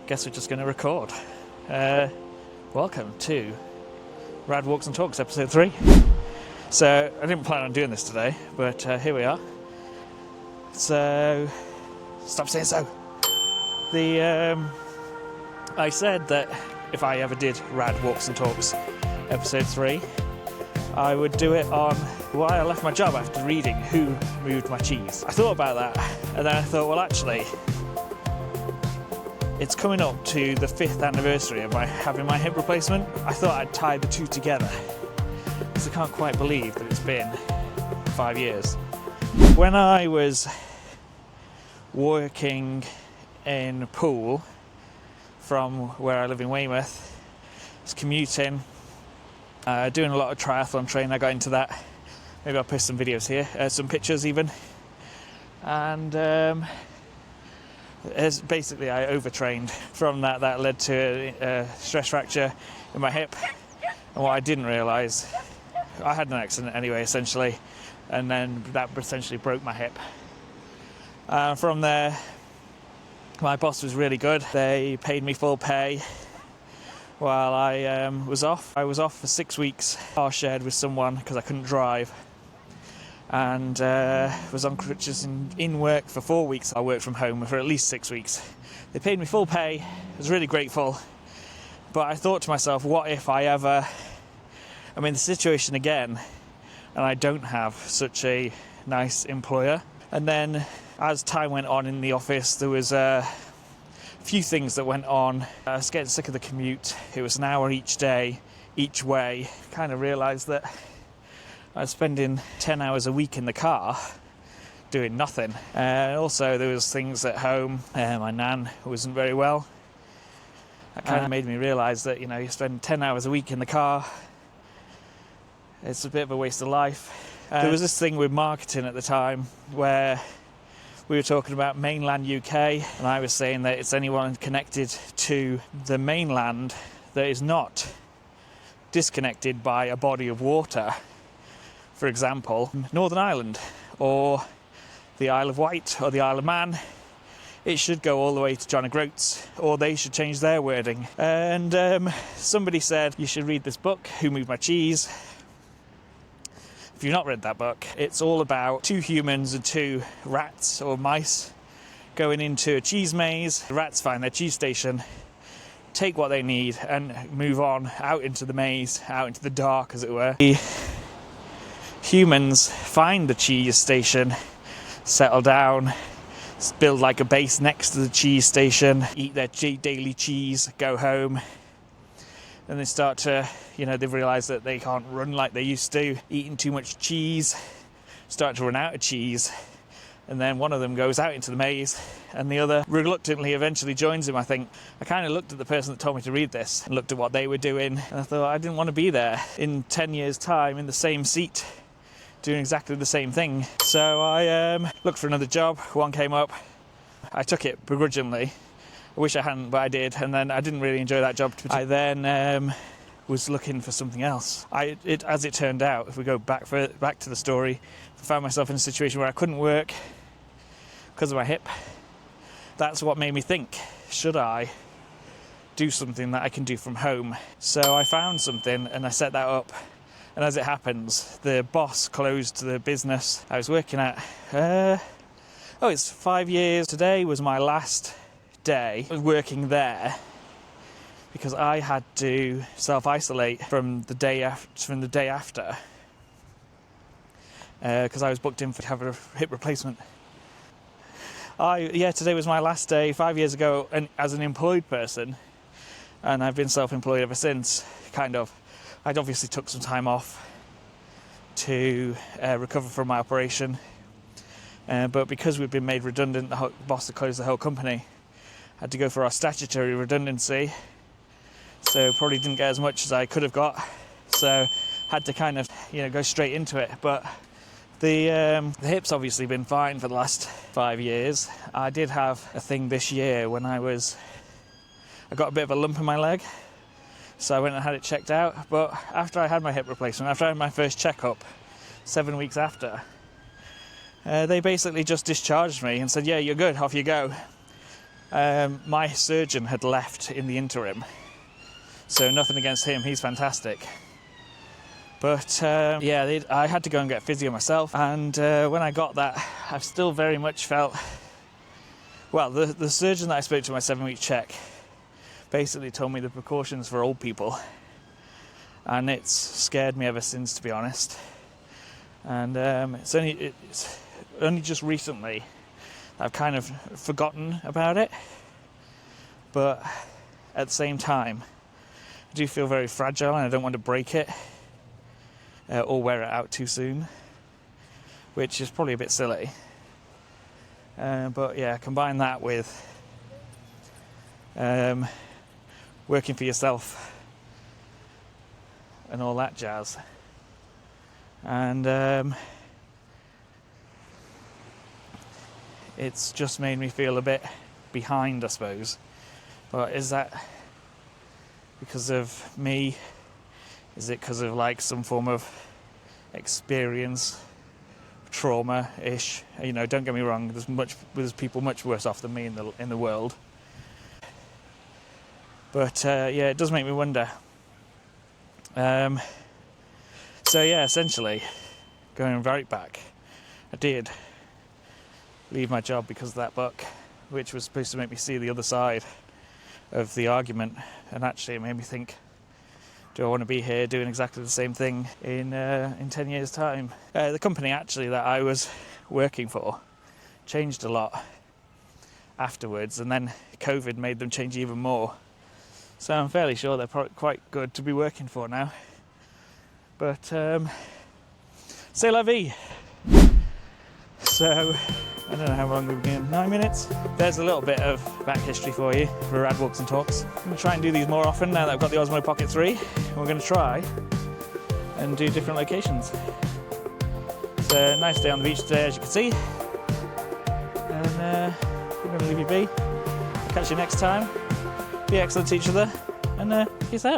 guess we're just going to record. Welcome to Rad Walks and Talks, episode 3. So, I didn't plan on doing this today, but here we are. So, stop saying so. I said that if I ever did Rad Walks and Talks, episode 3, I would do it on why I left my job after reading Who Moved My Cheese. I thought about that, and then I thought, well, actually, it's coming up to the 5th anniversary of having my hip replacement. I thought I'd tie the two together, because I can't quite believe that it's been 5 years. When I was working in Poole, from where I live in Weymouth, I was commuting, doing a lot of triathlon training. I got into that. Maybe I'll post some videos here, some pictures even. And basically I overtrained. From that led to a stress fracture in my hip. And what I didn't realise, I had an accident anyway, essentially, and then that essentially broke my hip. From there, my boss was really good. They paid me full pay while I was off. I was off for 6 weeks. I shared with someone because I couldn't drive, and was on crutches in work for 4 weeks. I worked from home for at least 6 weeks. They paid me full pay. I was really grateful, but I thought to myself, what if I'm in the situation again and I don't have such a nice employer? And then as time went on in the office, there was a few things that went on. I was getting sick of the commute. It was an hour each day, each way. Kind of realised that I was spending 10 hours a week in the car doing nothing. Also, there was things at home. My nan wasn't very well. That kind of made me realise that, you spend 10 hours a week in the car, it's a bit of a waste of life. There was this thing with marketing at the time where we were talking about mainland UK, and I was saying that it's anyone connected to the mainland that is not disconnected by a body of water. For example, Northern Ireland, or the Isle of Wight, or the Isle of Man. It should go all the way to John O'Groats, or they should change their wording. And somebody said, you should read this book, Who Moved My Cheese. If you've not read that book, it's all about 2 humans and 2 rats or mice going into a cheese maze. The rats find their cheese station, take what they need, and move on out into the maze, out into the dark, as it were. The humans find the cheese station, settle down, build like a base next to the cheese station, eat their daily cheese, go home. And they start to, they've realised that they can't run like they used to, eating too much cheese, start to run out of cheese. And then one of them goes out into the maze, and the other reluctantly eventually joins him, I think. I kind of looked at the person that told me to read this, and looked at what they were doing, and I thought I didn't want to be there in 10 years' time in the same seat, doing exactly the same thing. So I looked for another job. One came up. I took it begrudgingly. I wish I hadn't, but I did, and then I didn't really enjoy that job. I then was looking for something else. As it turned out, if we go back to the story, I found myself in a situation where I couldn't work because of my hip. That's what made me think, should I do something that I can do from home? So I found something, and I set that up. And as it happens, the boss closed the business I was working at. It's 5 years. Today was my last day working there, because I had to self-isolate from the day after, because I was booked in to have a hip replacement. Today was my last day 5 years ago, and as an employed person, and I've been self-employed ever since. I'd obviously took some time off to recover from my operation, but because we've been made redundant, the boss had closed the whole company. Had to go for our statutory redundancy, so probably didn't get as much as I could have got, so had to kind of go straight into it. But the hip's obviously been fine for the last 5 years. I did have a thing this year when I got a bit of a lump in my leg, so I went and had it checked out. But after I had my hip replacement, after I had my first checkup 7 weeks after, they basically just discharged me and said, yeah, you're good, off you go. My surgeon had left in the interim, so nothing against him, he's fantastic. But yeah, I had to go and get physio myself, and when I got that, I've still very much felt, well, the surgeon that I spoke to in my 7-week check basically told me the precautions for old people, and it's scared me ever since, to be honest. And it's only just recently I've kind of forgotten about it, but at the same time I do feel very fragile and I don't want to break it or wear it out too soon, which is probably a bit silly. But yeah, combine that with working for yourself and all that jazz, and it's just made me feel a bit behind, I suppose. But is that because of me? Is it because of like some form of experience, trauma-ish? You know, don't get me wrong, there's people much worse off than me in the world. But yeah, it does make me wonder. So yeah, essentially, going right back, I did leave my job because of that book, which was supposed to make me see the other side of the argument, and actually it made me think, do I want to be here doing exactly the same thing in 10 years' time? The company actually that I was working for changed a lot afterwards, and then COVID made them change even more. So I'm fairly sure they're quite good to be working for now. But c'est la vie. So I don't know how long we've been, 9 minutes? There's a little bit of back history for you for Rad Walks and Talks. I'm going to try and do these more often now that I've got the Osmo Pocket 3. We're going to try and do different locations. It's a nice day on the beach today, as you can see. And I'm going to leave you be. I'll catch you next time. Be excellent to each other, and peace out.